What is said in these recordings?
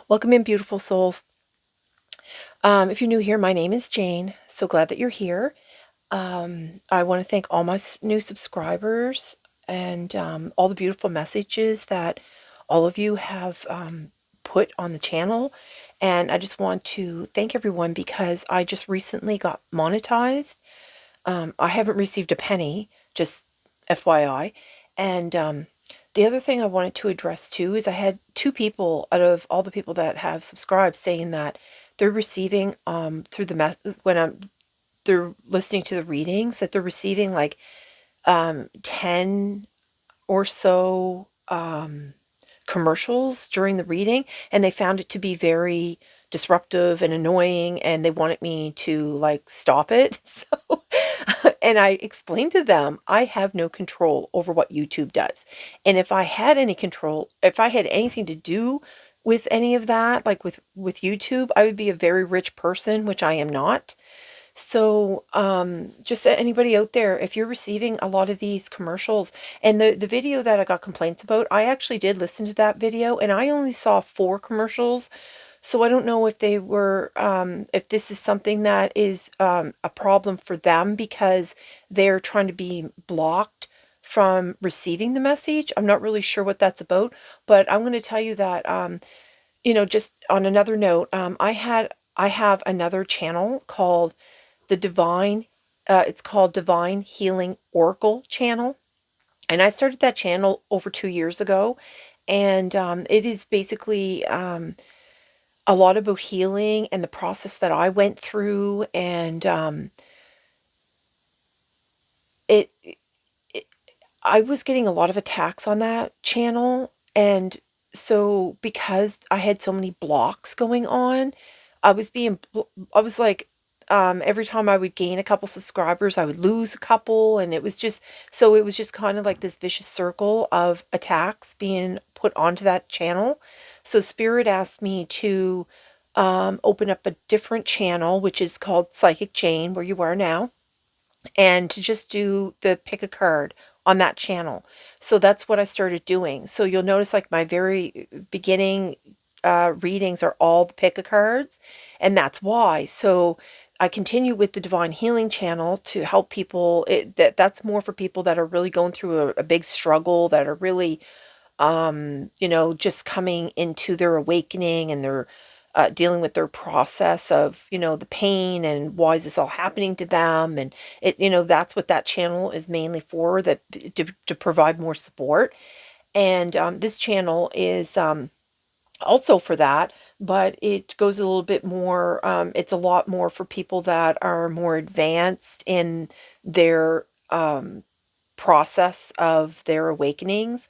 Welcome in, beautiful souls. If you're new here, my name is Jane. So glad that you're here. I want to thank all my new subscribers and all the beautiful messages that all of you have put on the channel. And I just want to thank everyone because I just recently got monetized. I haven't received a penny, just FYI. And the other thing I wanted to address too is I had two people out of all the people that have subscribed saying that they're receiving through the they're listening to the readings, that they're receiving like 10 or so commercials during the reading, and they found it to be very disruptive and annoying, and they wanted me to like stop it. So and I explained to them I have no control over what YouTube does, and if I had any control, if I had anything to do with any of that, like with YouTube, I would be a very rich person, which I am not. So, just anybody out there, if you're receiving a lot of these commercials, and the video that I got complaints about, I actually did listen to that video, and I only saw 4 commercials. So I don't know if they were, if this is something that is a problem for them because they're trying to be blocked from receiving the message. I'm not really sure what that's about, but I'm going to tell you that, just on another note, I have another channel called the Divine, it's called Divine Healing Oracle channel. And I started that channel over 2 years ago. And it is basically a lot about healing and the process that I went through. And it, I was getting a lot of attacks on that channel. And so because I had so many blocks going on, I was like, every time I would gain a couple subscribers, I would lose a couple. And it was just kind of like this vicious circle of attacks being put onto that channel. So Spirit asked me to open up a different channel, which is called Psychic Jane, where you are now, and to just do the pick a card on that channel. So that's what I started doing. So you'll notice like my very beginning readings are all the pick a cards, and that's why. So I continue with the Divine Healing channel to help people. That's more for people that are really going through a big struggle, that are really just coming into their awakening, and they're dealing with their process of, the pain and why is this all happening to them. And that's what that channel is mainly for, that to provide more support. And this channel is also for that, but it goes a little bit more, it's a lot more for people that are more advanced in their process of their awakenings.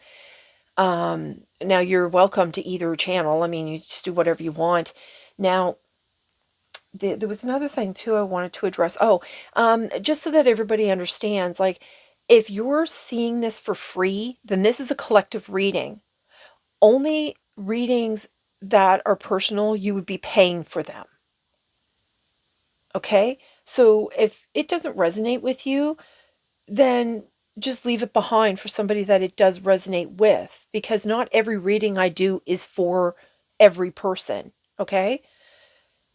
Now you're welcome to either channel. I mean, you just do whatever you want. Now, there was another thing too I wanted to address. Oh, just so that everybody understands, like, if you're seeing this for free, then this is a collective reading. Only readings that are personal, you would be paying for them. Okay? So if it doesn't resonate with you, then just leave it behind for somebody that it does resonate with, because not every reading I do is for every person. Okay?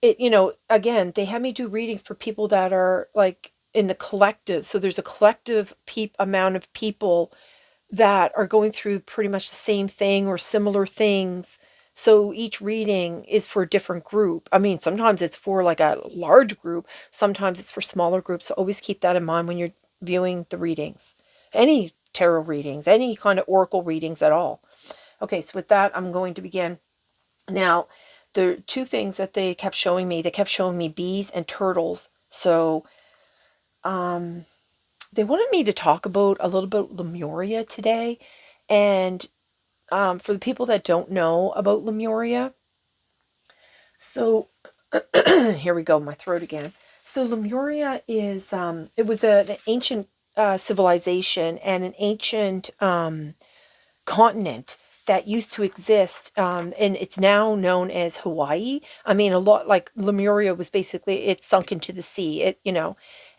Again, they have me do readings for people that are like in the collective. So there's a collective amount of people that are going through pretty much the same thing or similar things. So each reading is for a different group. I mean, sometimes it's for like a large group, sometimes it's for smaller groups. So always keep that in mind when you're viewing the readings. Any tarot readings, any kind of oracle readings at all. Okay, so with that, I'm going to begin. Now, the two things that they kept showing me bees and turtles. So, they wanted me to talk about a little bit Lemuria today. And for the people that don't know about Lemuria, so here we go, my throat again. So Lemuria is, it was an ancient civilization and an ancient continent that used to exist, and it's now known as Hawaii. I mean, a lot like Lemuria was basically, it sunk into the sea,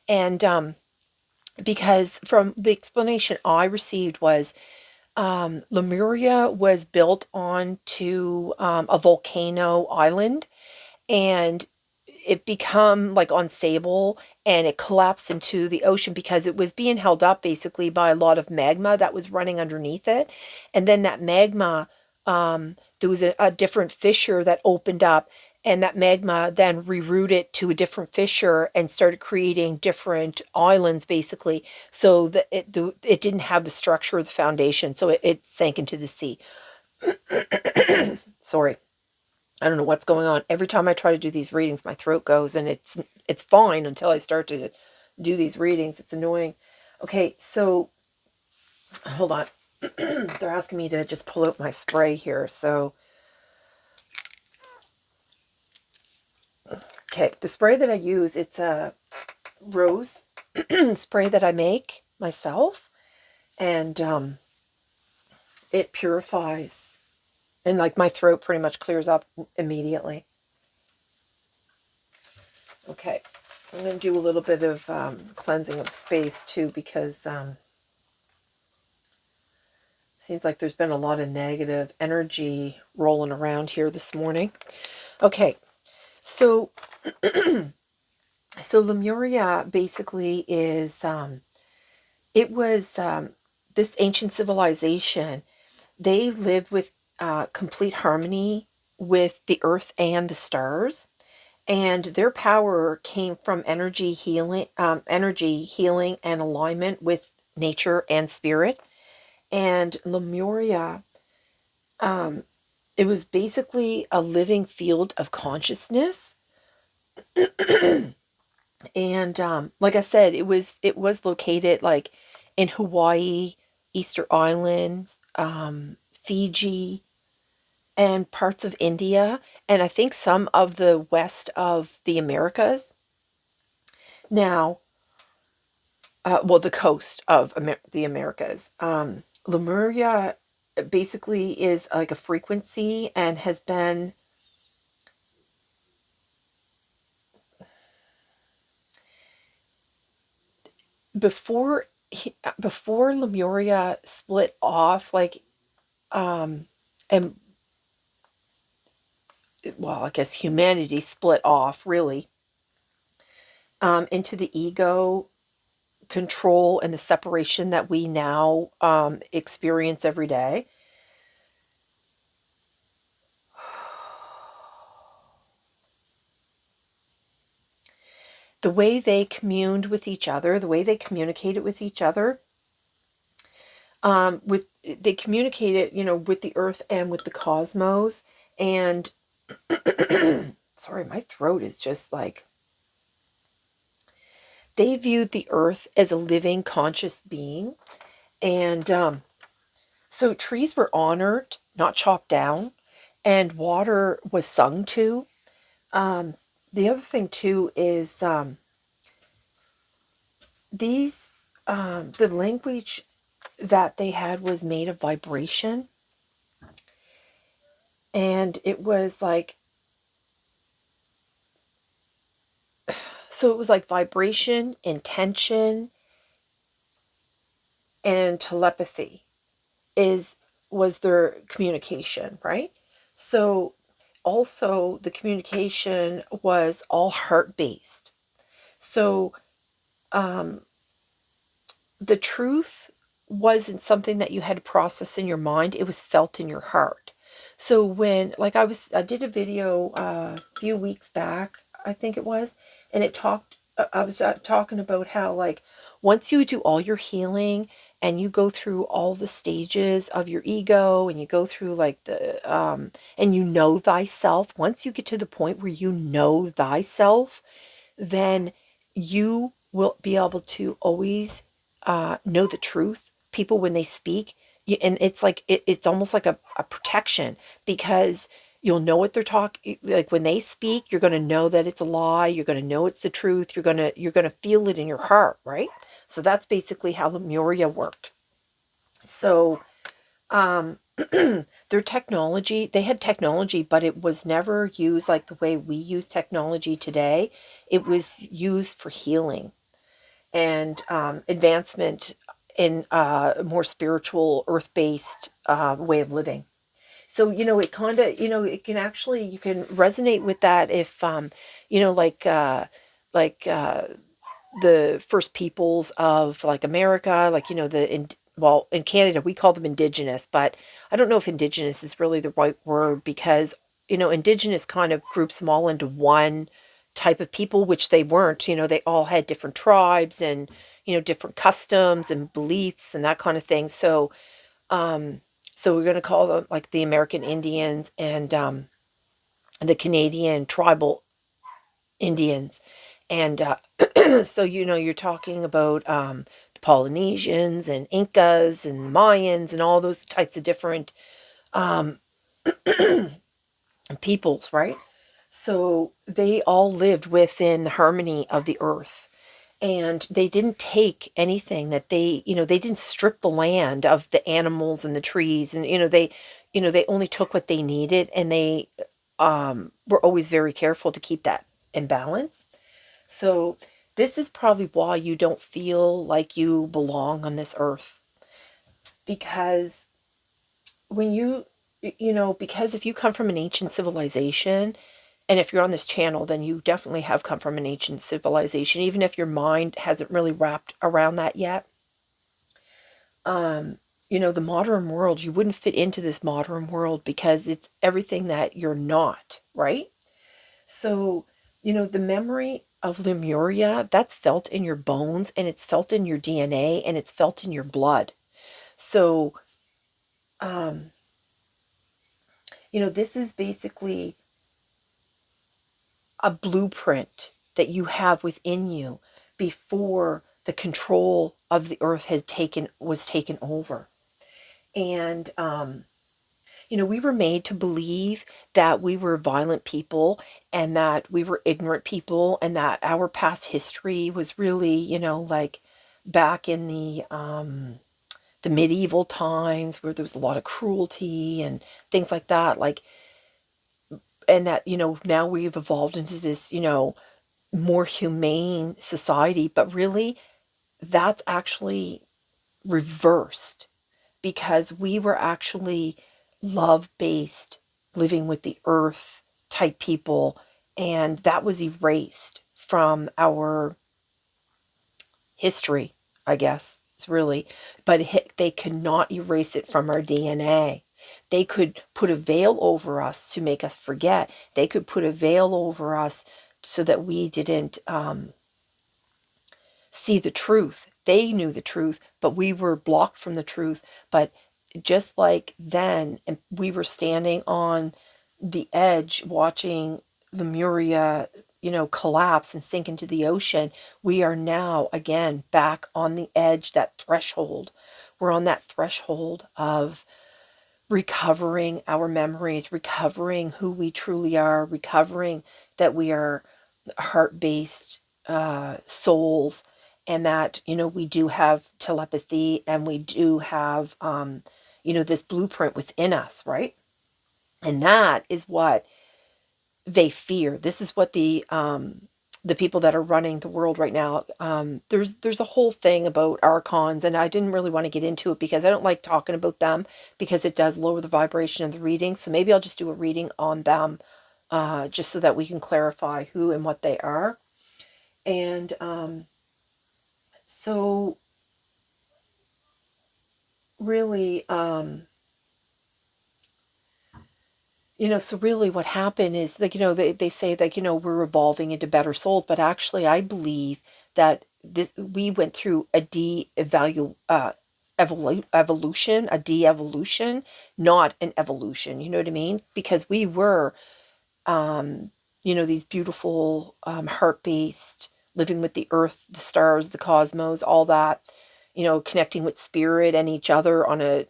and because from the explanation I received was, Lemuria was built onto a volcano island, and it become like unstable, and it collapsed into the ocean because it was being held up basically by a lot of magma that was running underneath it. And then that magma, there was a different fissure that opened up, and that magma then rerouted to a different fissure and started creating different islands basically, so that it didn't have the structure of the foundation, so it sank into the sea. Sorry, I don't know what's going on. Every time I try to do these readings, my throat goes, and it's fine until I start to do these readings. It's annoying. Okay, so hold on. They're asking me to just pull out my spray here. So, okay, the spray that I use, it's a rose spray that I make myself, and it purifies, and like my throat pretty much clears up immediately. Okay, I'm going to do a little bit of cleansing of space too, because seems like there's been a lot of negative energy rolling around here this morning. Okay, so so Lemuria basically is it was this ancient civilization. They lived with complete harmony with the earth and the stars, and their power came from energy healing and alignment with nature and spirit. And Lemuria, it was basically a living field of consciousness. And like I said, it was located like in Hawaii, Easter Islands, Fiji, and parts of India, and I think some of the west of the Americas. Now, well, the coast of the Americas. Lemuria basically is like a frequency, and has been before before Lemuria split off, like and well, I guess humanity split off really into the ego, control, and the separation that we now experience every day. The way they communed with each other, the way they communicated with each other, with they communicated, with the earth and with the cosmos. And sorry, my throat is just like, they viewed the earth as a living, conscious being. And so trees were honored, not chopped down, and water was sung to. The other thing too is the language that they had was made of vibration, and it was like, so it was like vibration, intention, and telepathy was their communication, right? So also the communication was all heart based. So the truth wasn't something that you had to process in your mind, it was felt in your heart. So when, like, I did a video a few weeks back, I think it was, and I was talking about how, like, once you do all your healing and you go through all the stages of your ego, and you go through like and you know thyself, once you get to the point where you know thyself, then you will be able to always know the truth. People, when they speak, and it's like it's almost like a protection, because you'll know what they're talking. Like when they speak, you're going to know that it's a lie. You're going to know it's the truth. You're gonna feel it in your heart, right? So that's basically how Lemuria worked. So their technology, they had technology, but it was never used like the way we use technology today. It was used for healing and advancement in a more spiritual, earth-based way of living. So, it kind of, it can actually, you can resonate with that if, like the first peoples of like America, like, well, in Canada, we call them indigenous, but I don't know if indigenous is really the right word because, indigenous kind of groups them all into one type of people, which they weren't. They all had different tribes and, different customs and beliefs and that kind of thing. So we're going to call them like the American Indians and the Canadian tribal Indians. And so, you're talking about the Polynesians and Incas and Mayans and all those types of different peoples, right? So they all lived within the harmony of the earth. And they didn't take anything that they didn't strip the land of the animals and the trees. And, they only took what they needed, and they were always very careful to keep that in balance. So this is probably why you don't feel like you belong on this earth. Because when because if you come from an ancient civilization, and if you're on this channel, then you definitely have come from an ancient civilization, even if your mind hasn't really wrapped around that yet. The modern world, you wouldn't fit into this modern world because it's everything that you're not, right? So, the memory of Lemuria, that's felt in your bones and it's felt in your DNA and it's felt in your blood. So, this is basically a blueprint that you have within you before the control of the earth was taken over. And we were made to believe that we were violent people and that we were ignorant people and that our past history was really, like back in the medieval times where there was a lot of cruelty and things like that. Like, and that, now we've evolved into this, more humane society, but really that's actually reversed because we were actually love-based, living with the earth type people, and that was erased from our history, I guess. It's really, but they could not erase it from our DNA. They could put a veil over us to make us forget. They could put a veil over us so that we didn't see the truth. They knew the truth, but we were blocked from the truth. But just like then, and we were standing on the edge watching Lemuria, collapse and sink into the ocean, we are now again back on the edge, that threshold. We're on that threshold of recovering our memories, recovering who we truly are, recovering that we are heart-based souls, and that we do have telepathy and we do have this blueprint within us, right? And that is what they fear. This is what the people that are running the world right now, there's a whole thing about archons, and I didn't really want to get into it because I don't like talking about them because it does lower the vibration of the reading. So maybe I'll just do a reading on them, just so that we can clarify who and what they are. And so really, so really what happened is like, they say that, we're evolving into better souls, but actually I believe that we went through a evolution, a de-evolution, not an evolution, you know what I mean? Because we were, these beautiful, heart-based, living with the earth, the stars, the cosmos, all that, connecting with spirit and each other on a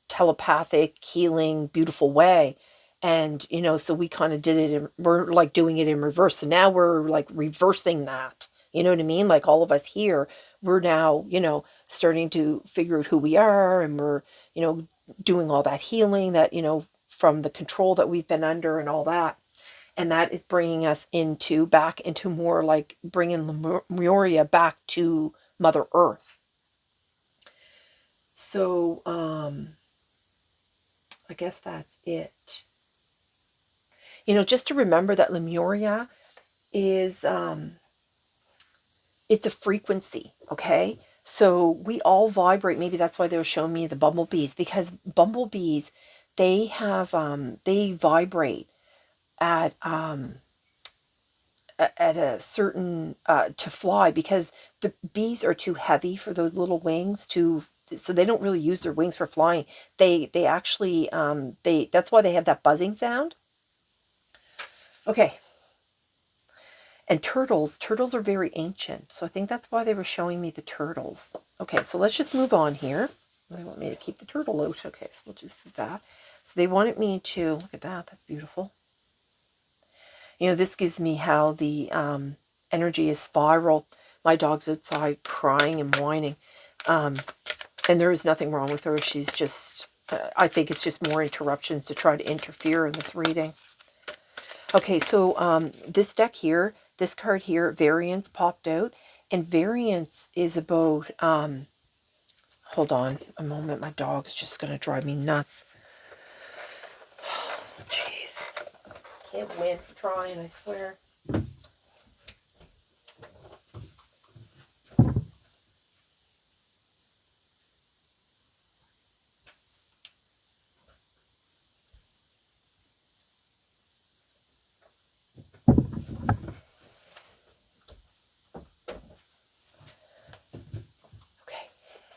telepathic, healing, beautiful way. And, so we kind of did it, we're like doing it in reverse. So now we're like reversing that. You know what I mean? Like all of us here, we're now, starting to figure out who we are, and we're, doing all that healing that, from the control that we've been under and all that. And that is bringing us back into more like bringing Lemuria back to Mother Earth. So, I guess that's it. Just to remember that Lemuria is, it's a frequency, okay? So we all vibrate. Maybe that's why they were showing me the bumblebees, because bumblebees, they vibrate at at a certain to fly, because the bees are too heavy for those little wings to, so they don't really use their wings for flying. They actually they that's why they have that buzzing sound. Okay. And turtles are very ancient, so I think that's why they were showing me the turtles. Okay, so let's just move on here. They want me to keep the turtle out. Okay, so we'll just do that. So they wanted me to, look at that, that's beautiful. This gives me how the energy is spiral. My dog's outside crying and whining. And there is nothing wrong with her. She's just, I think it's just more interruptions to try to interfere in this reading. Okay, so this deck here, this card here, Variance popped out. And Variance is about, hold on a moment, my dog's just going to drive me nuts. Jeez. Can't win for trying, I swear.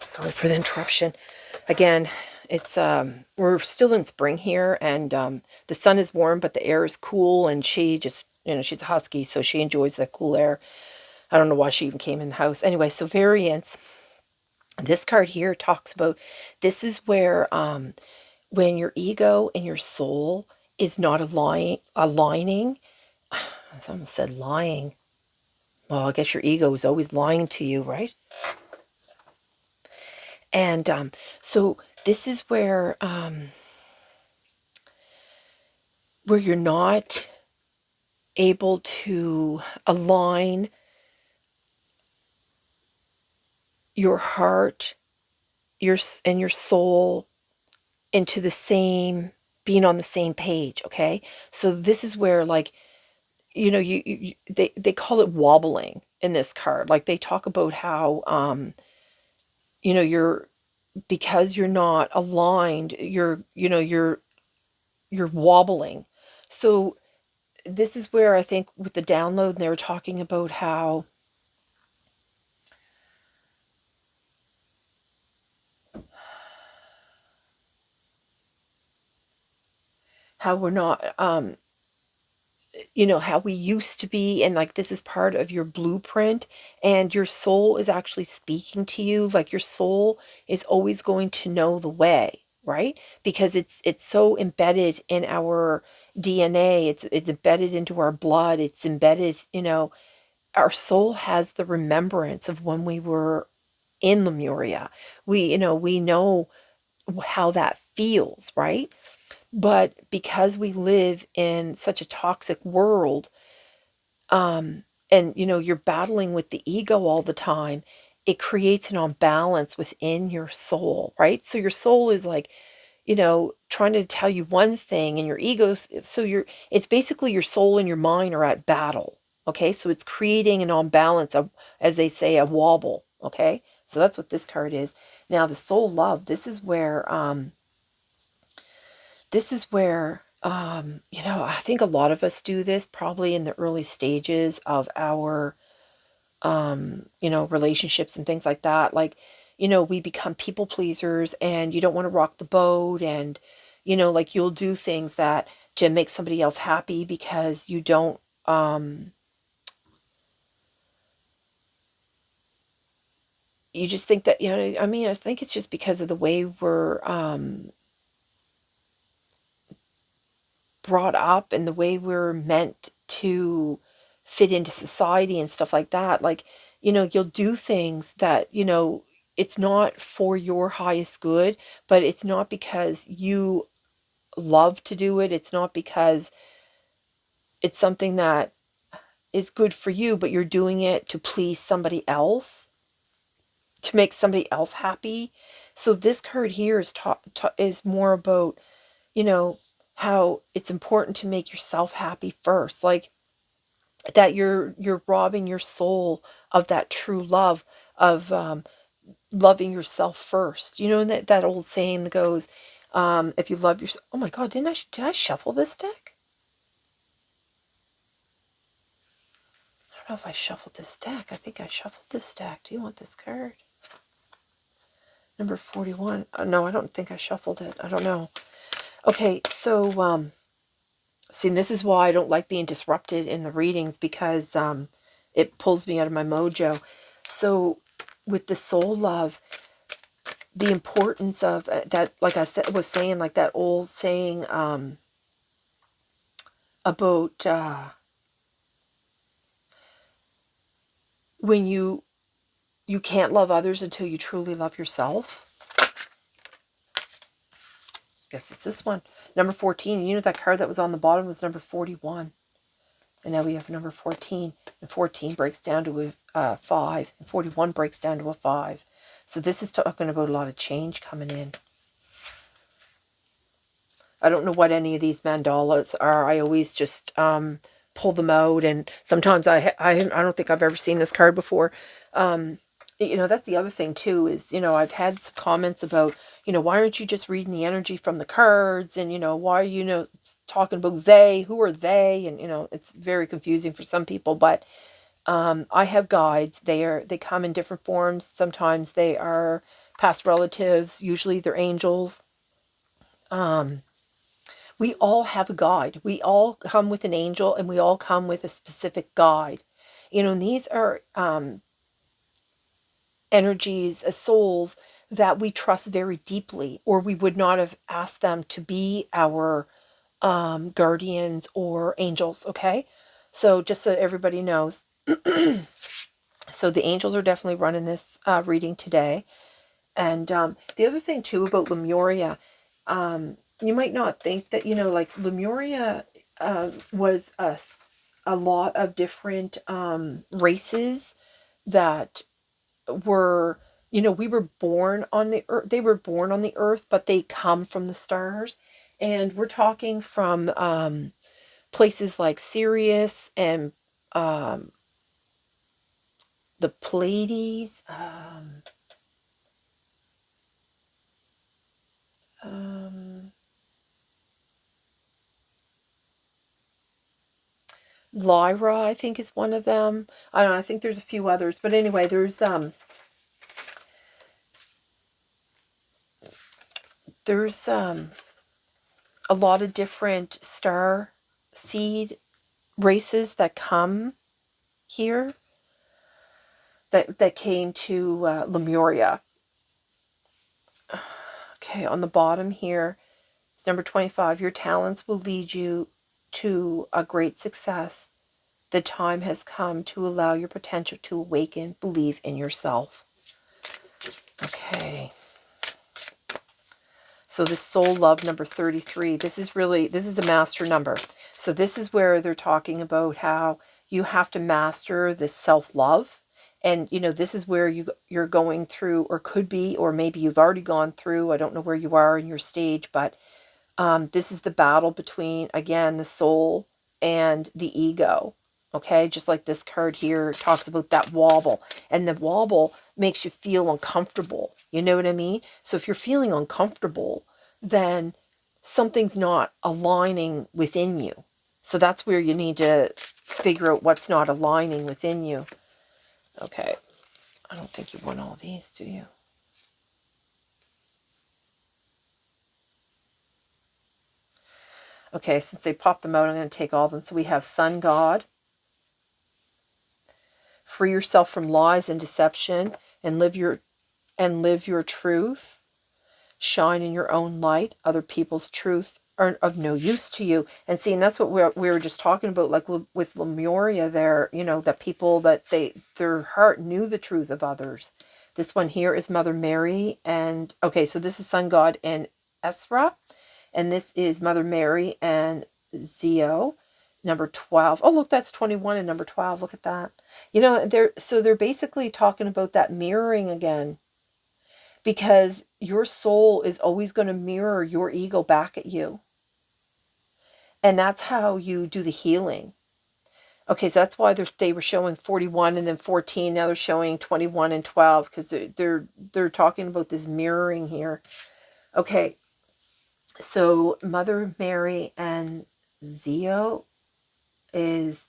Sorry for the interruption. Again, it's we're still in spring here, and the sun is warm, but the air is cool, and she just, she's a husky, so she enjoys the cool air. I don't know why she even came in the house. Anyway, so Variance. This card here talks about, this is where when your ego and your soul is not aligning. I almost said lying. Well, I guess your ego is always lying to you, right? And so this is where you're not able to align your heart, your soul into the same, being on the same page. Okay, so this is where, like, they call it wobbling in this card. Like, they talk about how you're, because you're not aligned, you're wobbling. So this is where I think with the download, they were talking about how we're not how we used to be, and like, this is part of your blueprint, and your soul is actually speaking to you. Like, your soul is always going to know the way, right? Because it's so embedded in our DNA. It's embedded into our blood. It's embedded, our soul has the remembrance of when we were in Lemuria. We know how that feels, right? But because we live in such a toxic world, and you're battling with the ego all the time, it creates an imbalance within your soul, right? So your soul is like, trying to tell you one thing, and your ego's, so it's basically your soul and your mind are at battle. Okay, so it's creating an imbalance of, as they say, a wobble. Okay, so that's what this card is. Now, the soul love, I think a lot of us do this probably in the early stages of our, relationships and things like that. Like, we become people pleasers, and you don't want to rock the boat, and, like, you'll do things that to make somebody else happy, because you don't, you just think that, I think it's just because of the way we're, brought up, and the way we're meant to fit into society and stuff like that. Like, you'll do things that, it's not for your highest good, but it's not because you love to do it. It's not because it's something that is good for you, but you're doing it to please somebody else, to make somebody else happy. So this card here is more about, you know, how it's important to make yourself happy first. Like that you're robbing your soul of that true love of loving yourself first. You know, and that old saying that goes, if you love yourself. Oh my God, did I shuffle this deck? I don't know if I shuffled this deck. I think I shuffled this deck. Do you want this card? Number 41. No, I don't think I shuffled it. I don't know. Okay, so see, this is why I don't like being disrupted in the readings, because it pulls me out of my mojo. So with the soul love, the importance of that, like I said, was saying, like that old saying about when you can't love others until you truly love yourself. Guess it's this one. Number 14. You know that card that was on the bottom was number 41. And now we have number 14. And 14 breaks down to a 5. And 41 breaks down to a 5. So this is talking about a lot of change coming in. I don't know what any of these mandalas are. I always just pull them out. And sometimes I don't think I've ever seen this card before. You know, that's the other thing too, is, you know, I've had some comments about, you know, why aren't you just reading the energy from the cards? And, you know, why are you, talking about they? Who are they? And, you know, it's very confusing for some people. But I have guides. They come in different forms. Sometimes they are past relatives. Usually they're angels. We all have a guide. We all come with an angel, and we all come with a specific guide. You know, and these are energies, souls that we trust very deeply, or we would not have asked them to be our guardians or angels, okay? So just so everybody knows. So the angels are definitely running this reading today. And the other thing too about Lemuria, you might not think that, you know, like Lemuria was a lot of different races that were, you know, we were born on the earth. They were born on the earth, but they come from the stars. And we're talking from places like Sirius and the Pleiades, Lyra, I think, is one of them. I don't know, I think there's a few others, but anyway, there's a lot of different star seed races that come here, that came to Lemuria. Okay, on the bottom here, it's number 25. Your talents will lead you to a great success. The time has come to allow your potential to awaken. Believe in yourself. Okay. So this soul love, number 33, this is a master number. So this is where they're talking about how you have to master this self-love. And, you know, this is where you're going through, or could be, or maybe you've already gone through. I don't know where you are in your stage, but this is the battle between, again, the soul and the ego. Okay, just like this card here talks about that wobble. And the wobble makes you feel uncomfortable. You know what I mean? So if you're feeling uncomfortable, then something's not aligning within you. So that's where you need to figure out what's not aligning within you. Okay, I don't think you want all these, do you? Okay, since they popped them out, I'm going to take all of them. So we have Sun God. Free yourself from lies and deception, and live your truth. Shine in your own light. Other people's truths are of no use to you. And see, and that's what we were just talking about, like with Lemuria there, you know, that people, that their heart knew the truth of others. This one here is Mother Mary. And okay, so this is Sun God and Esra. And this is Mother Mary and Zeo. Number 12. Oh, look, that's 21 and number 12. Look at that. You know, they're basically talking about that mirroring again. because your soul is always going to mirror your ego back at you. And that's how you do the healing. Okay, so that's why they were showing 41 and then 14. Now they're showing 21 and 12 because they're talking about this mirroring here. Okay, so Mother Mary and Zio is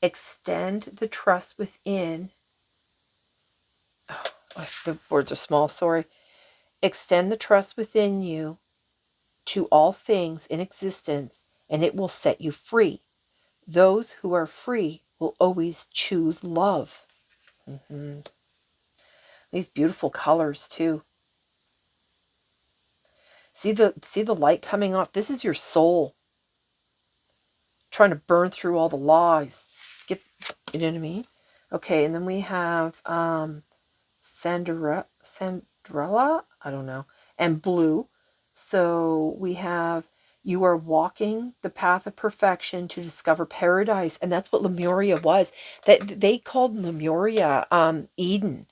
extend the trust within. Oh, the words are small, sorry. Extend the trust within you to all things in existence, and it will set you free. Those who are free will always choose love. Mm-hmm. These beautiful colors too. See the light coming off. This is your soul trying to burn through all the lies. You know what I mean? Okay, and then we have Sandrella, I don't know, and blue. So we have, you are walking the path of perfection to discover paradise, and that's what Lemuria was. That they called Lemuria Eden.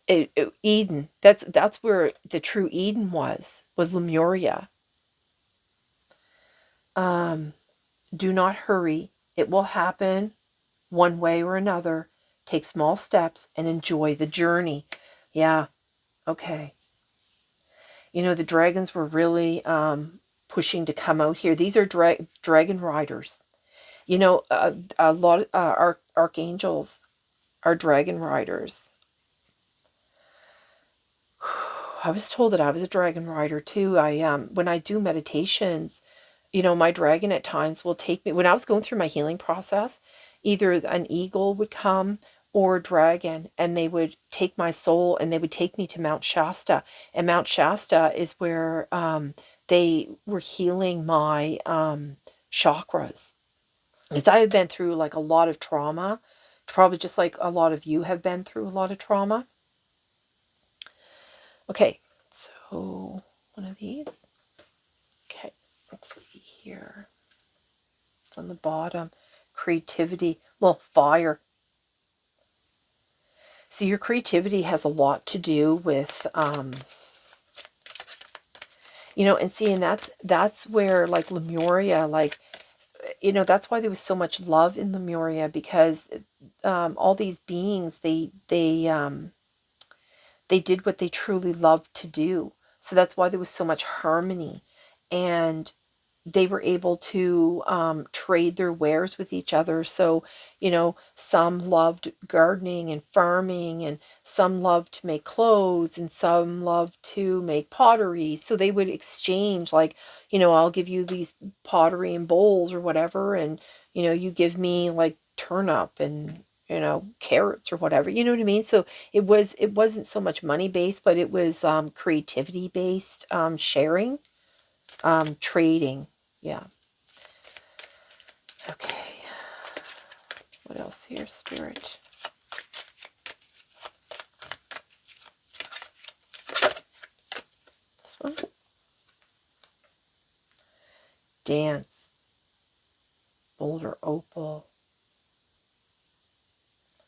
Eden. That's where the true Eden was Lemuria. Do not hurry. It will happen one way or another. Take small steps and enjoy the journey. Yeah. Okay. You know, the dragons were really pushing to come out here. These are dragon riders. You know, a lot of archangels are dragon riders. I was told that I was a dragon rider too. When I do meditations, you know, my dragon at times will take me. When I was going through my healing process, either an eagle would come or a dragon, and they would take my soul and they would take me to Mount Shasta. And Mount Shasta is where they were healing my chakras. Because I have been through like a lot of trauma, probably just like a lot of you have been through a lot of trauma. Okay, so one of these. Okay, let's see here. It's on the bottom. Creativity. Well, fire. So your creativity has a lot to do with, you know, and seeing that's where like Lemuria, like, you know, that's why there was so much love in Lemuria, because all these beings, they did what they truly loved to do. So that's why there was so much harmony, and they were able to trade their wares with each other. So, you know, some loved gardening and farming, and some loved to make clothes, and some loved to make pottery. So they would exchange, like, you know, I'll give you these pottery and bowls or whatever, and, you know, you give me like turnip and, you know, carrots or whatever. You know what I mean? So it wasn't so much money based, but it was creativity based, sharing, trading. Yeah. Okay. What else here, Spirit? This one. Dance. Boulder opal.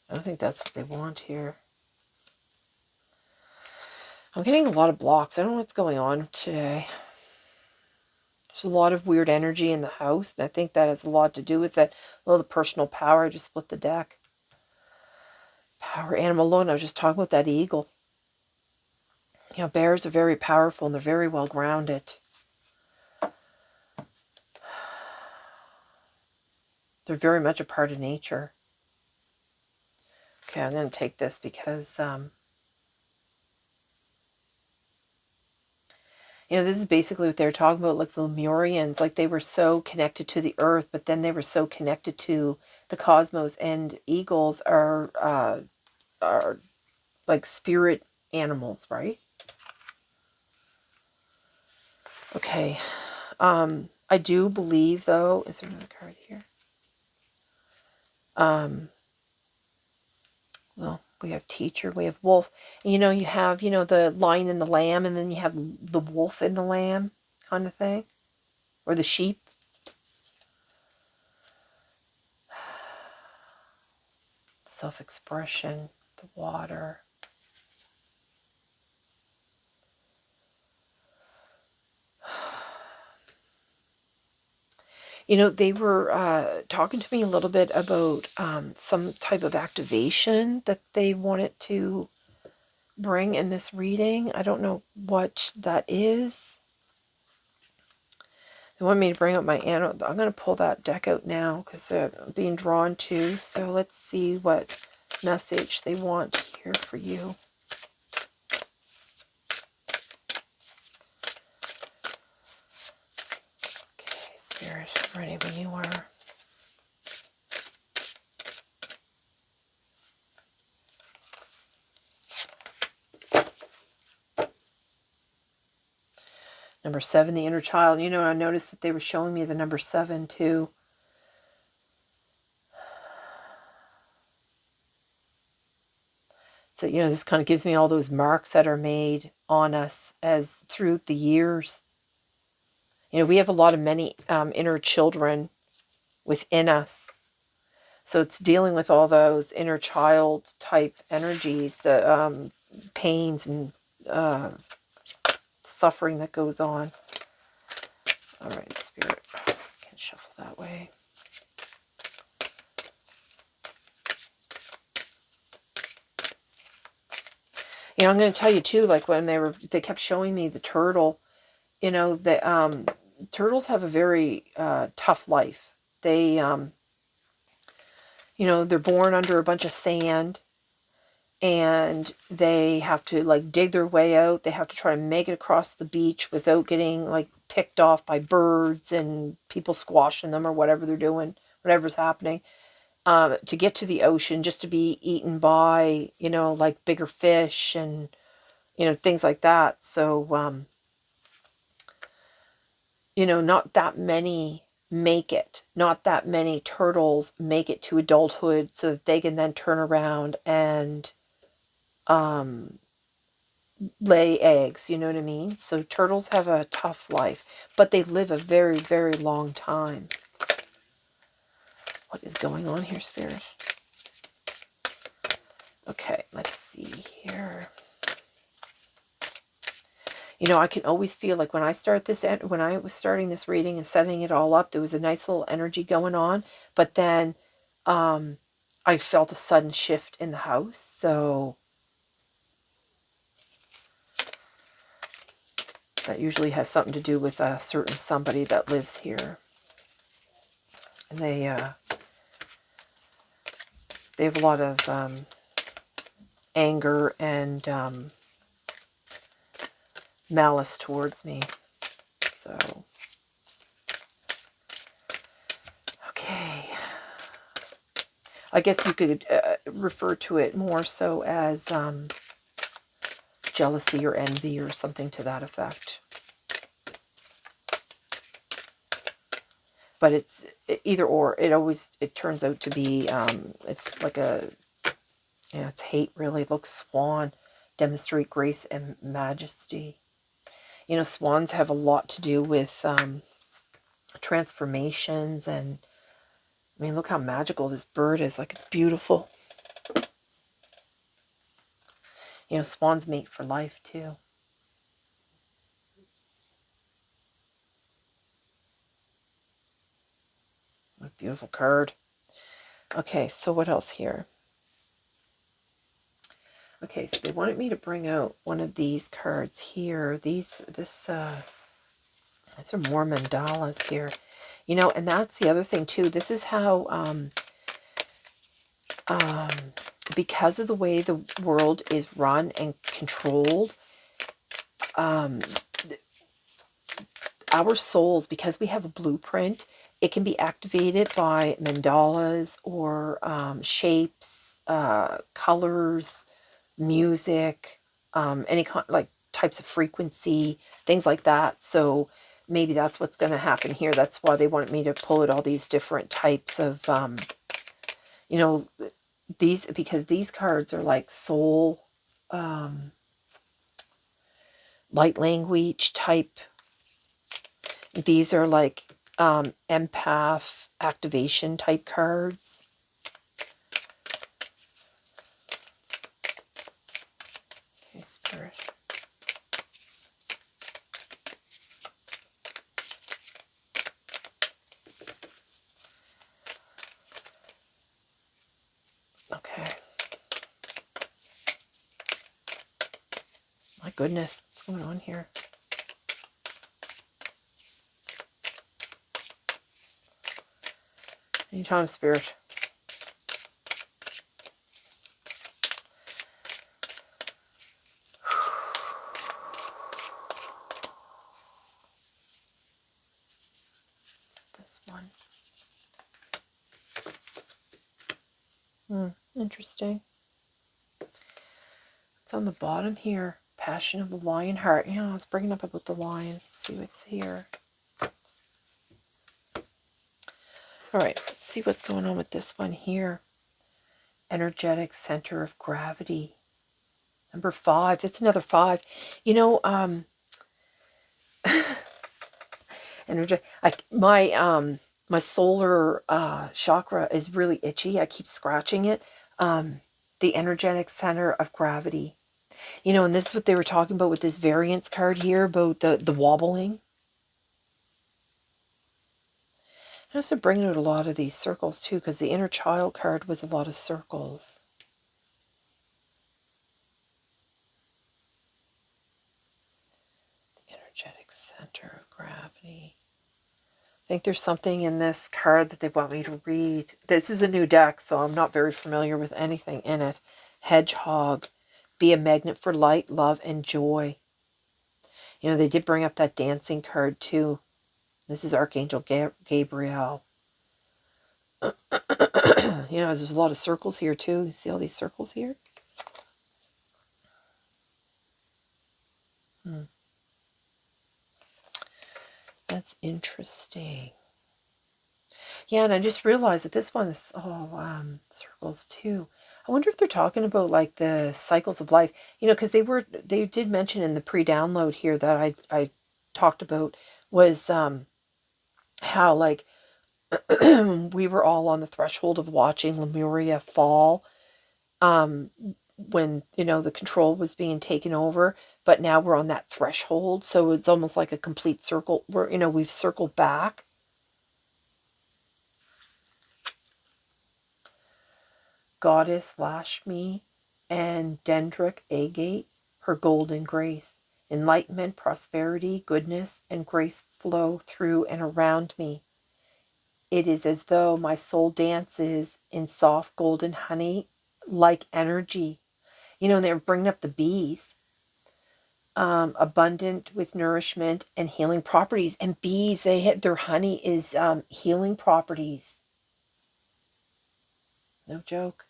I don't think that's what they want here. I'm getting a lot of blocks. I don't know what's going on today. There's a lot of weird energy in the house, and I think that has a lot to do with it. A little of the personal power. I just split the deck. Power animal alone. I was just talking about that eagle. You know, bears are very powerful and they're very well grounded. They're very much a part of nature. Okay, I'm going to take this because, you know, this is basically what they're talking about, like the Lemurians. Like, they were so connected to the earth, but then they were so connected to the cosmos. And eagles are like spirit animals, right? Okay. I do believe, though, is there another card here? Well, we have teacher, we have wolf. And, you know, you have, you know, the lion and the lamb, and then you have the wolf and the lamb kind of thing. Or the sheep. Self-expression, the water. You know, they were talking to me a little bit about some type of activation that they wanted to bring in this reading. I don't know what that is. They want me to bring up my animal. I'm going to pull that deck out now because they're being drawn to. So let's see what message they want here for you. Okay, Spirit, I'm ready when you are. Number 7, the inner child. You know, I noticed that they were showing me the number 7 too. So, you know, this kind of gives me all those marks that are made on us as through the years. You know, we have a lot of many inner children within us. So it's dealing with all those inner child type energies, the pains and suffering that goes on. All right, Spirit. I can shuffle that way. You know, I'm going to tell you too, like when they kept showing me the turtle, you know, the turtles have a very tough life. They, you know, they're born under a bunch of sand and they have to like dig their way out. They have to try to make it across the beach without getting like picked off by birds and people squashing them or whatever they're doing, whatever's happening. To get to the ocean, just to be eaten by, you know, like bigger fish and, you know, things like that. So, you know, not that many make it. Not that many turtles make it to adulthood so that they can then turn around and lay eggs, you know what I mean? So turtles have a tough life, but they live a very, very long time. What is going on here, Spirit? Okay, let's see here. You know, I can always feel like when I was starting this reading and setting it all up, there was a nice little energy going on, but then I felt a sudden shift in the house. So that usually has something to do with a certain somebody that lives here. And they have a lot of anger and malice towards me. So, okay. I guess you could refer to it more so as jealousy or envy or something to that effect. But it's either or. It turns out to be, it's like a, you know, it's hate really. Look, swan, demonstrate grace and majesty. You know, swans have a lot to do with transformations and, I mean, look how magical this bird is. Like, it's beautiful. You know, swans mate for life too. What a beautiful card. Okay, so what else here? Okay, so they wanted me to bring out one of these cards here. These are more mandalas here. You know, and that's the other thing too. This is how, because of the way the world is run and controlled, our souls, because we have a blueprint, it can be activated by mandalas or shapes, colors, music, any kind, like types of frequency, things like that. So maybe that's what's going to happen here. That's why they wanted me to pull out all these different types of, you know, because these cards are like soul, light language type. These are like empath activation type cards. Okay, Spirit. goodness. What's going on here? Anytime, Spirit. This one. Interesting. It's on the bottom here. Passion of the lion heart. Yeah, let's bring it up about the lion. Let's see what's here. All right, let's see what's going on with this one here. Energetic center of gravity. Number 5. That's another 5. You know, my solar chakra is really itchy. I keep scratching it. The energetic center of gravity. You know, and this is what they were talking about with this variance card here about the wobbling. I also bring out a lot of these circles too, because the inner child card was a lot of circles. The energetic center of gravity. I think there's something in this card that they want me to read. This is a new deck, so I'm not very familiar with anything in it. Hedgehog. Be a magnet for light, love, and joy. You know, they did bring up that dancing card too. This is Archangel Gabriel. You know, there's a lot of circles here too. You see all these circles here? That's interesting. Yeah, and I just realized that this one is all circles too. I wonder if they're talking about like the cycles of life. You know, because they did mention in the pre-download here that I talked about was how like we were all on the threshold of watching Lemuria fall. When, you know, the control was being taken over, but now we're on that threshold, so it's almost like a complete circle. We're, you know, we've circled back. Goddess Lashmi and Dendrick Agate, her golden grace, enlightenment, prosperity, goodness, and grace flow through and around me. It is as though my soul dances in soft golden honey like energy. You know, and they're bringing up the bees. Abundant with nourishment and healing properties. And bees, their honey is healing properties. No joke.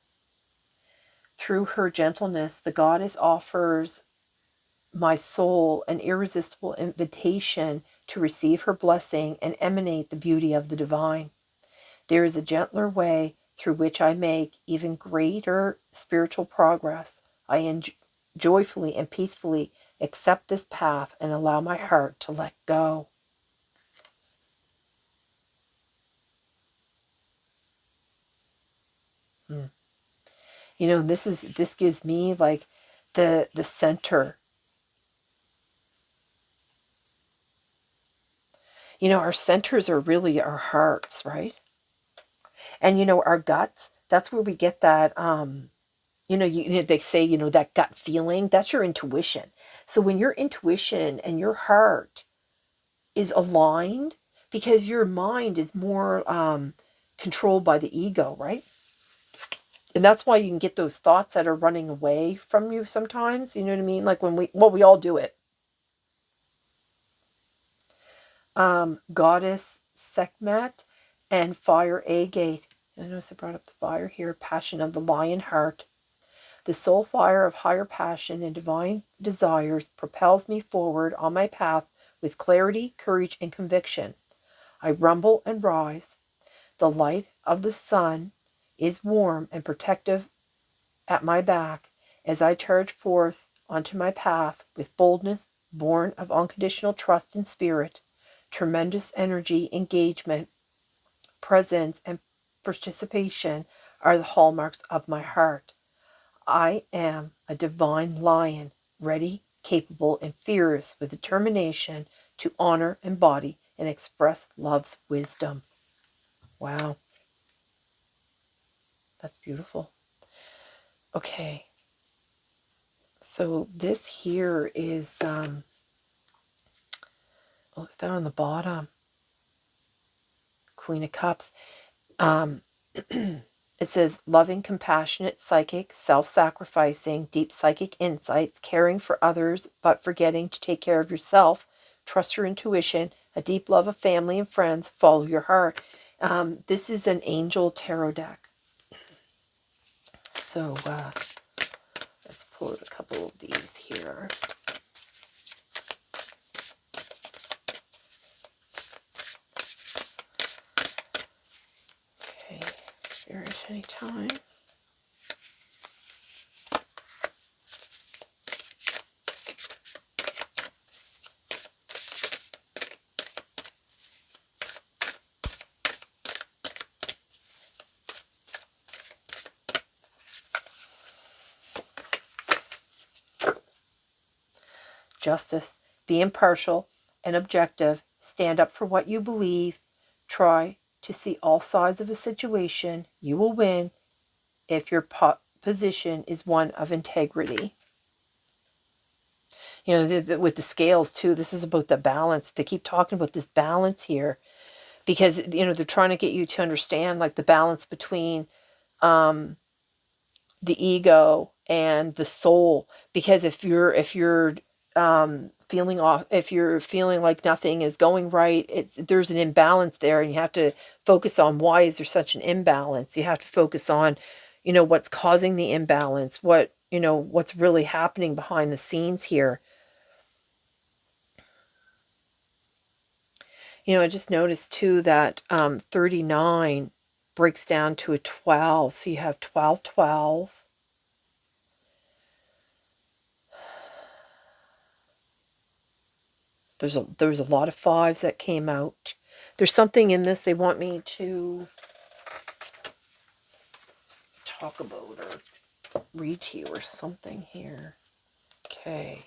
Through her gentleness, the goddess offers my soul an irresistible invitation to receive her blessing and emanate the beauty of the divine. There is a gentler way through which I make even greater spiritual progress. I joyfully and peacefully accept this path and allow my heart to let go. You know, this gives me like the center. You know, our centers are really our hearts, right? And you know, our guts, that's where we get that you know, they say, you know, that gut feeling, that's your intuition. So when your intuition and your heart is aligned, because your mind is more controlled by the ego, right? And that's why you can get those thoughts that are running away from you sometimes. You know what I mean? Like when we all do it. Goddess Sekhmet and fire agate. I notice I brought up the fire here. Passion of the lion heart. The soul fire of higher passion and divine desires propels me forward on my path with clarity, courage, and conviction. I rumble and rise. The light of the sun is warm and protective at my back as I charge forth onto my path with boldness born of unconditional trust in spirit. Tremendous energy, engagement, presence, and participation are the hallmarks of my heart. I am a divine lion, ready, capable, and fierce with determination to honor, embody, and express love's wisdom. Wow. That's beautiful. Okay. So this here is, look at that on the bottom. Queen of Cups. It says loving, compassionate, psychic, self-sacrificing, deep psychic insights, caring for others, but forgetting to take care of yourself. Trust your intuition, a deep love of family and friends, follow your heart. This is an angel tarot deck. So let's pull a couple of these here. Okay, Spirit, anytime. Justice. Be impartial and objective. Stand up for what you believe. Try to see all sides of a situation. You will win if your position is one of integrity. You know, with the scales too, this is about the balance. They keep talking about this balance here because, you know, they're trying to get you to understand like the balance between the ego and the soul. Because if you're feeling off, if you're feeling like nothing is going right, there's an imbalance there, and you have to focus on why is there such an imbalance. You have to focus on, you know, what's causing the imbalance, what, you know, what's really happening behind the scenes here. You know, I just noticed too that 39 breaks down to a 12, so you have 12, 12. There's a lot of fives that came out. There's something in this they want me to talk about or read to you or something here. Okay.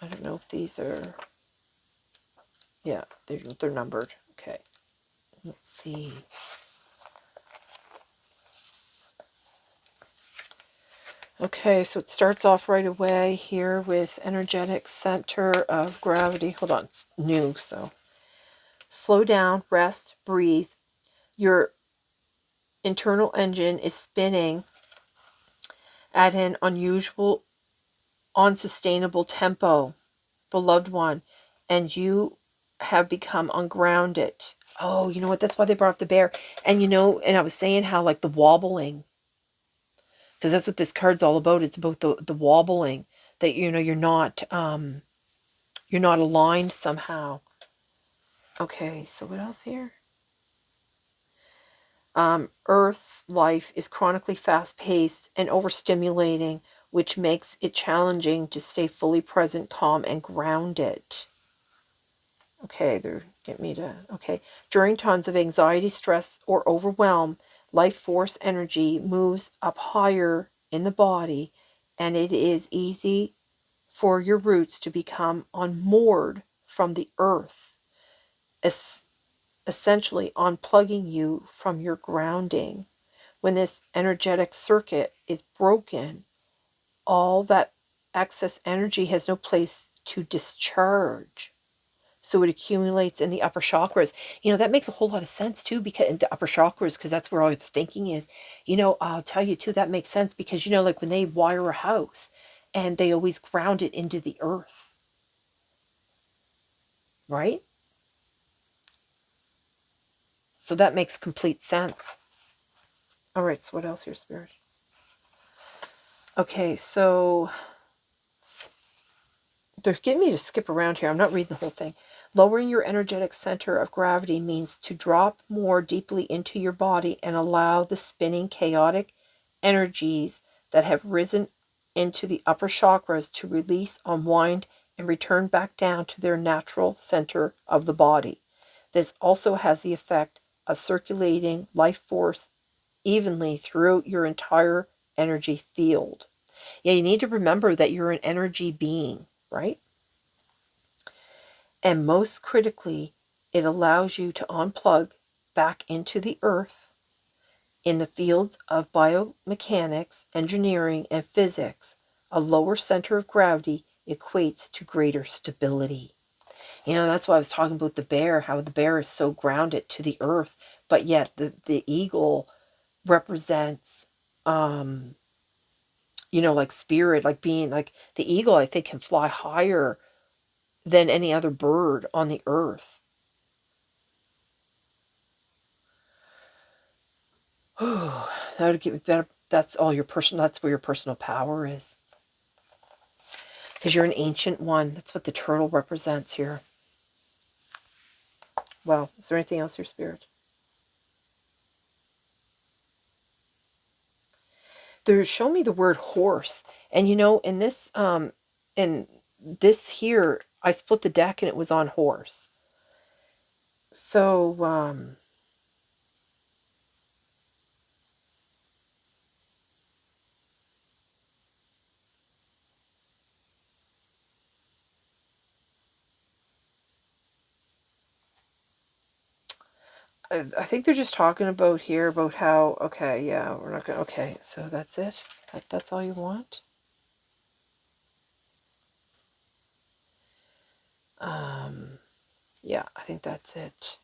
I don't know if these are... Yeah, they're numbered. Okay. Let's see. Okay, so it starts off right away here with energetic center of gravity. Hold on, it's new, so... Slow down, rest, breathe. Your internal engine is spinning at an unusual, unsustainable tempo, beloved one, and you have become ungrounded. Oh, you know what? That's why they brought up the bear. And you know, and I was saying how like the wobbling, because that's what this card's all about. It's about the wobbling, that, you know, you're not aligned somehow. Okay, so what else here? Earth life is chronically fast-paced and overstimulating, which makes it challenging to stay fully present, calm, and grounded. Okay, they're getting me to... Okay. During times of anxiety, stress, or overwhelm, life force energy moves up higher in the body, and it is easy for your roots to become unmoored from the earth, essentially unplugging you from your grounding. When this energetic circuit is broken, all that excess energy has no place to discharge. So it accumulates in the upper chakras. You know, that makes a whole lot of sense too, because in the upper chakras, because that's where all the thinking is. You know, I'll tell you too, that makes sense because, you know, like when they wire a house and they always ground it into the earth. Right? So that makes complete sense. All right, so what else here, Spirit? Okay, so they're getting me to skip around here. I'm not reading the whole thing. Lowering your energetic center of gravity means to drop more deeply into your body and allow the spinning, chaotic energies that have risen into the upper chakras to release, unwind, and return back down to their natural center of the body. This also has the effect of circulating life force evenly throughout your entire energy field. Yeah, you need to remember that you're an energy being, right? And most critically, it allows you to unplug back into the earth in the fields of biomechanics, engineering, and physics. A lower center of gravity equates to greater stability. That's why I was talking about the bear, how the bear is so grounded to the earth, but yet the eagle represents, like spirit, like being, like the eagle, I think, can fly higher than any other bird on the earth. That would give that. That's all your personal. That's where your personal power is, because you're an ancient one. That's what the turtle represents here. Well, is there anything else, your spirit? They're showing me the word horse, and in this here, I split the deck and it was on horse. So I think they're just talking about here about how, okay, yeah, we're not gonna, okay, so that's it. That's all you want. Yeah, I think that's it.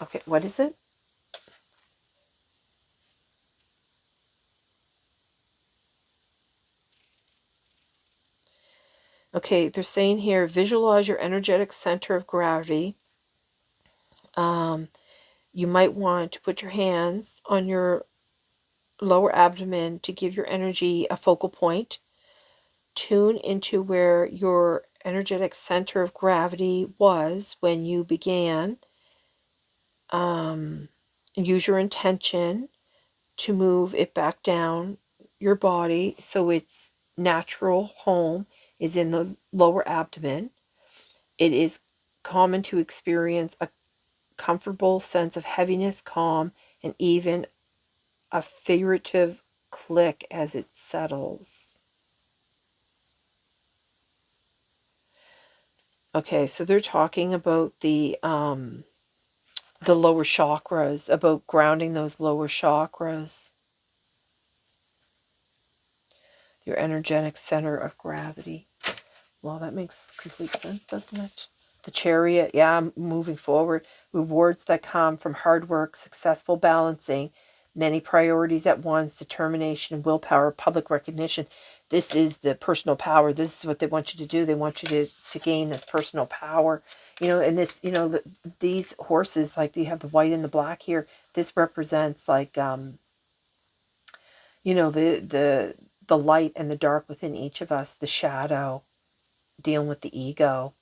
Okay, what is it? Okay, they're saying here, visualize your energetic center of gravity. You might want to put your hands on your lower abdomen to give your energy a focal point. Tune into where your energetic center of gravity was when you began. Use your intention to move it back down your body so its natural home is in the lower abdomen. It is common to experience a comfortable sense of heaviness, calm, and even a figurative click as it settles. Okay, so they're talking about the lower chakras, about grounding those lower chakras. Your energetic center of gravity. Well, that makes complete sense, doesn't it? The Chariot, yeah, moving forward. Rewards that come from hard work, successful balancing, many priorities at once, determination, willpower, public recognition. This is the personal power. This is what they want you to do. They want you to gain this personal power. And this, these horses, like you have the white and the black here, this represents like, the light and the dark within each of us, the shadow, dealing with the ego,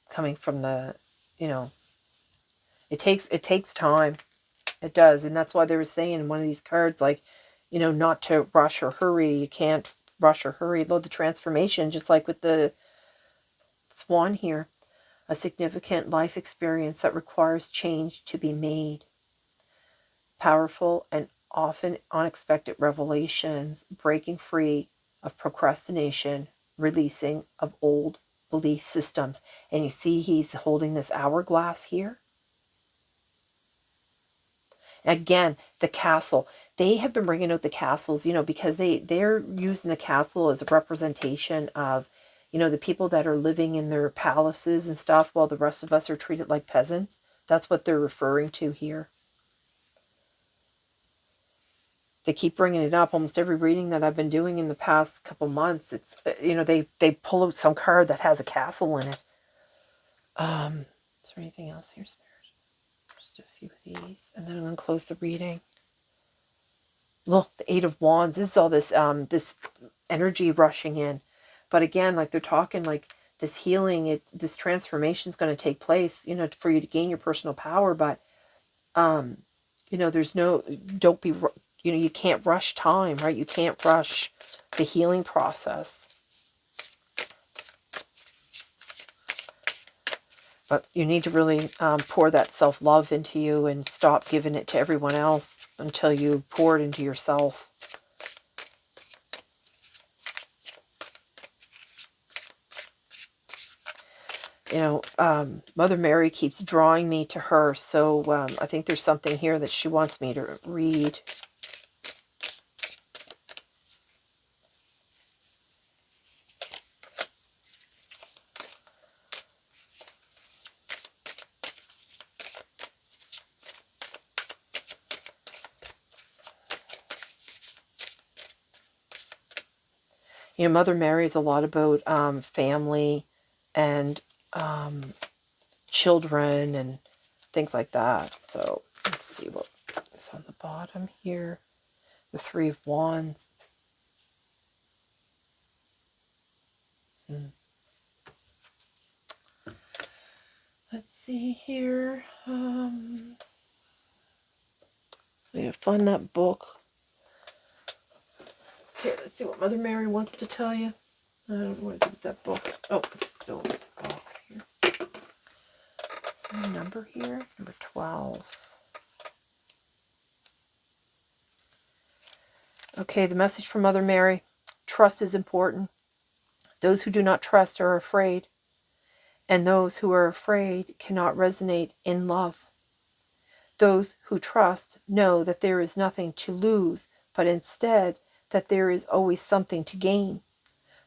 coming from the, it takes time. It does. And that's why they were saying in one of these cards, like, not to rush or hurry. You can't rush or hurry. Though the transformation, just like with the swan here, a significant life experience that requires change to be made. Powerful and often unexpected revelations, breaking free of procrastination, releasing of old belief systems. And you see he's holding this hourglass here. Again, the castle. They have been bringing out the castles, because they're using the castle as a representation of, the people that are living in their palaces and stuff, while the rest of us are treated like peasants. That's what they're referring to here. They keep bringing it up. Almost every reading that I've been doing in the past couple months, it's, they pull out some card that has a castle in it. Is there anything else here, Spirit? Just a few of these, and then I'm going to close the reading. Look, the Eight of Wands. This is all this this energy rushing in. But again, like they're talking like this healing, this transformation is going to take place, for you to gain your personal power. But, there's no, don't be, you can't rush time, right? You can't rush the healing process. But you need to really pour that self-love into you and stop giving it to everyone else until you pour it into yourself. Mother Mary keeps drawing me to her, so I think there's something here that she wants me to read. Mother Mary is a lot about family and children and things like that. So let's see what is on the bottom here. The Three of Wands. Let's see here. We have find that book. Okay, let's see what Mother Mary wants to tell you. I don't know what to do with that book. Oh, it's still in the box here. Is there a number here? Number 12. Okay, the message from Mother Mary. Trust is important. Those who do not trust are afraid, and those who are afraid cannot resonate in love. Those who trust know that there is nothing to lose, but instead that there is always something to gain.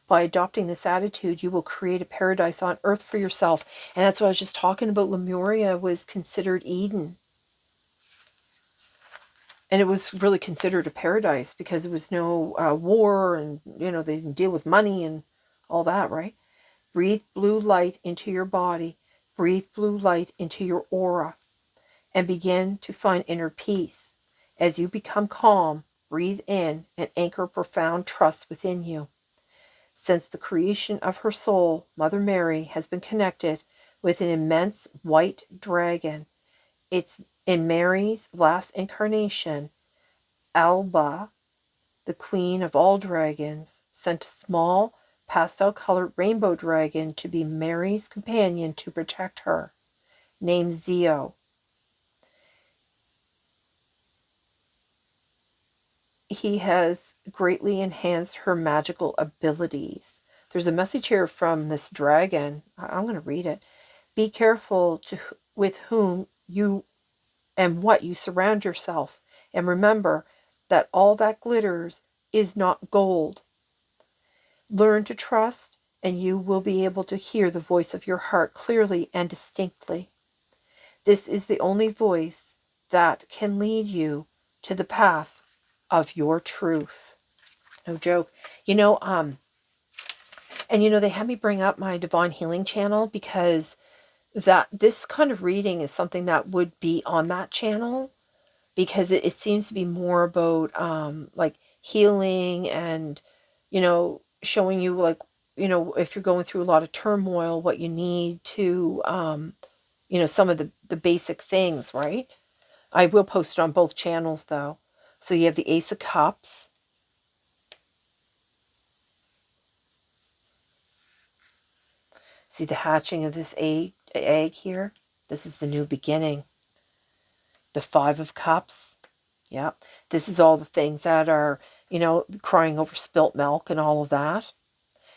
By adopting this attitude, you will create a paradise on earth for yourself. And that's what I was just talking about. Lemuria was considered Eden. And it was really considered a paradise because there was no war and, they didn't deal with money and all that, right? Breathe blue light into your body. Breathe blue light into your aura. And begin to find inner peace. As you become calm, breathe in and anchor profound trust within you. Since the creation of her soul, Mother Mary has been connected with an immense white dragon. It's in Mary's last incarnation, Alba, the queen of all dragons, sent a small pastel-colored rainbow dragon to be Mary's companion to protect her, named Zeo. He has greatly enhanced her magical abilities. There's a message here from this dragon. I'm going to read it. Be careful with whom you and what you surround yourself. And remember that all that glitters is not gold. Learn to trust, and you will be able to hear the voice of your heart clearly and distinctly. This is the only voice that can lead you to the path of your truth. No joke. And they had me bring up my Divine Healing channel because this kind of reading is something that would be on that channel because it seems to be more about like healing and showing you like if you're going through a lot of turmoil, what you need to some of the basic things, right? I will post it on both channels though. So you have the Ace of Cups. See the hatching of this egg here? This is the new beginning. The Five of Cups. Yeah. This is all the things that are, crying over spilt milk and all of that.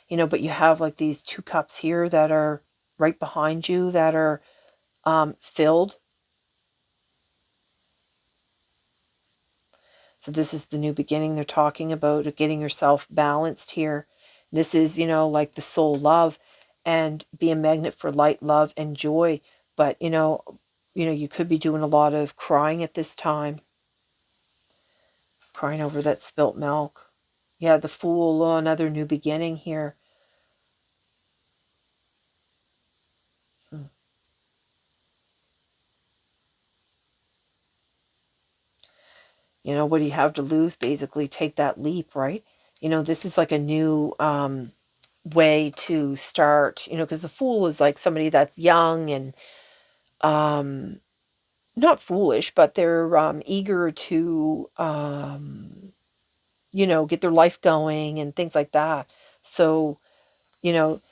But you have like these 2 cups here that are right behind you that are filled. So this is the new beginning. They're talking about getting yourself balanced here. This is, like the soul love and be a magnet for light, love, and joy. But, you could be doing a lot of crying at this time. Crying over that spilt milk. Yeah, the Fool, another new beginning here. What do you have to lose? Basically, take that leap, right? This is like a new way to start, because the Fool is like somebody that's young and not foolish, but they're eager to, get their life going and things like that. So, with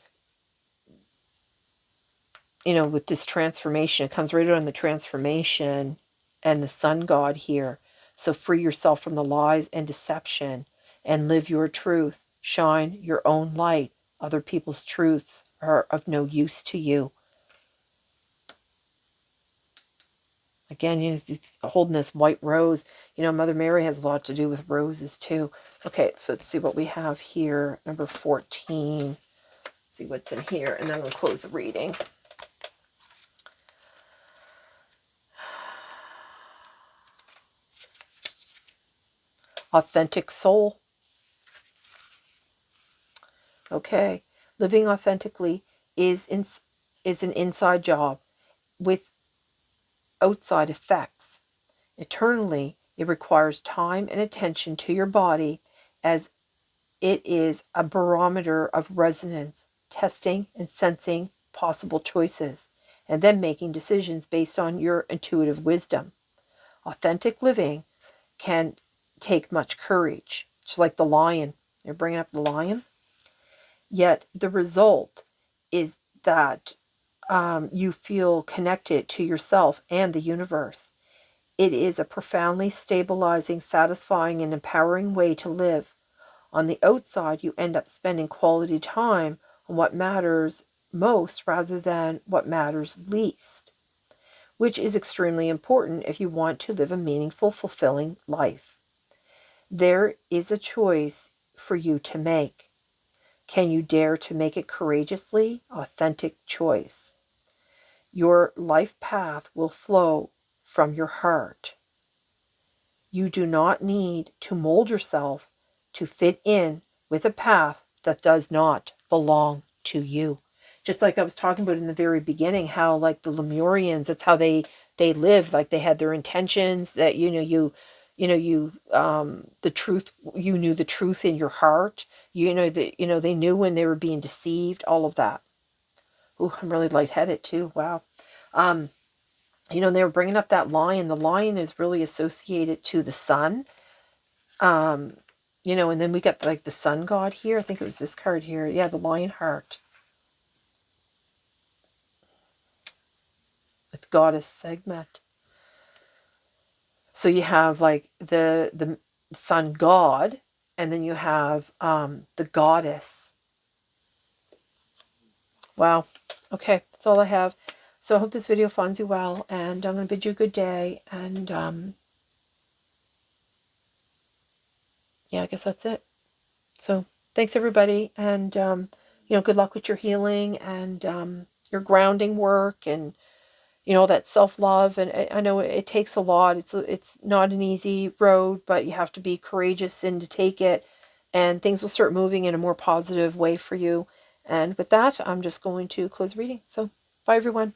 this transformation, it comes right on the transformation and the sun god here. So free yourself from the lies and deception and live your truth. Shine your own light. Other people's truths are of no use to you. Again, he's holding this white rose. Mother Mary has a lot to do with roses too. Okay, so let's see what we have here. Number 14. Let's see what's in here, and then we'll close the reading. Authentic soul. Okay. Living authentically is an inside job with outside effects. Eternally, it requires time and attention to your body, as it is a barometer of resonance, testing and sensing possible choices, and then making decisions based on your intuitive wisdom. Authentic living can take much courage, just like the lion. They're bringing up the lion. Yet the result is that you feel connected to yourself and the universe. It is a profoundly stabilizing, satisfying, and empowering way to live. On the outside, you end up spending quality time on what matters most rather than what matters least, which is extremely important if you want to live a meaningful, fulfilling life. There is a choice for you to make. Can you dare to make it courageously? Authentic choice. Your life path will flow from your heart. You do not need to mold yourself to fit in with a path that does not belong to you. Just like I was talking about in the very beginning, how like the Lemurians, that's how they lived. Like they had their intentions that, the truth, you knew the truth in your heart. They knew when they were being deceived, all of that. Oh, I'm really lightheaded too. Wow. They were bringing up that lion. The lion is really associated to the sun. And then we got like the sun god here. I think it was this card here. Yeah, the lion heart. With goddess Segmet. So you have like the sun god, and then you have the goddess. Wow. Okay, that's all I have. So I hope this video finds you well, and I'm going to bid you a good day, and yeah, I guess that's it. So thanks everybody, and good luck with your healing and your grounding work, and that self-love. And I know it takes a lot. It's not an easy road, but you have to be courageous and to take it, and things will start moving in a more positive way for you. And with that, I'm just going to close reading. So bye everyone.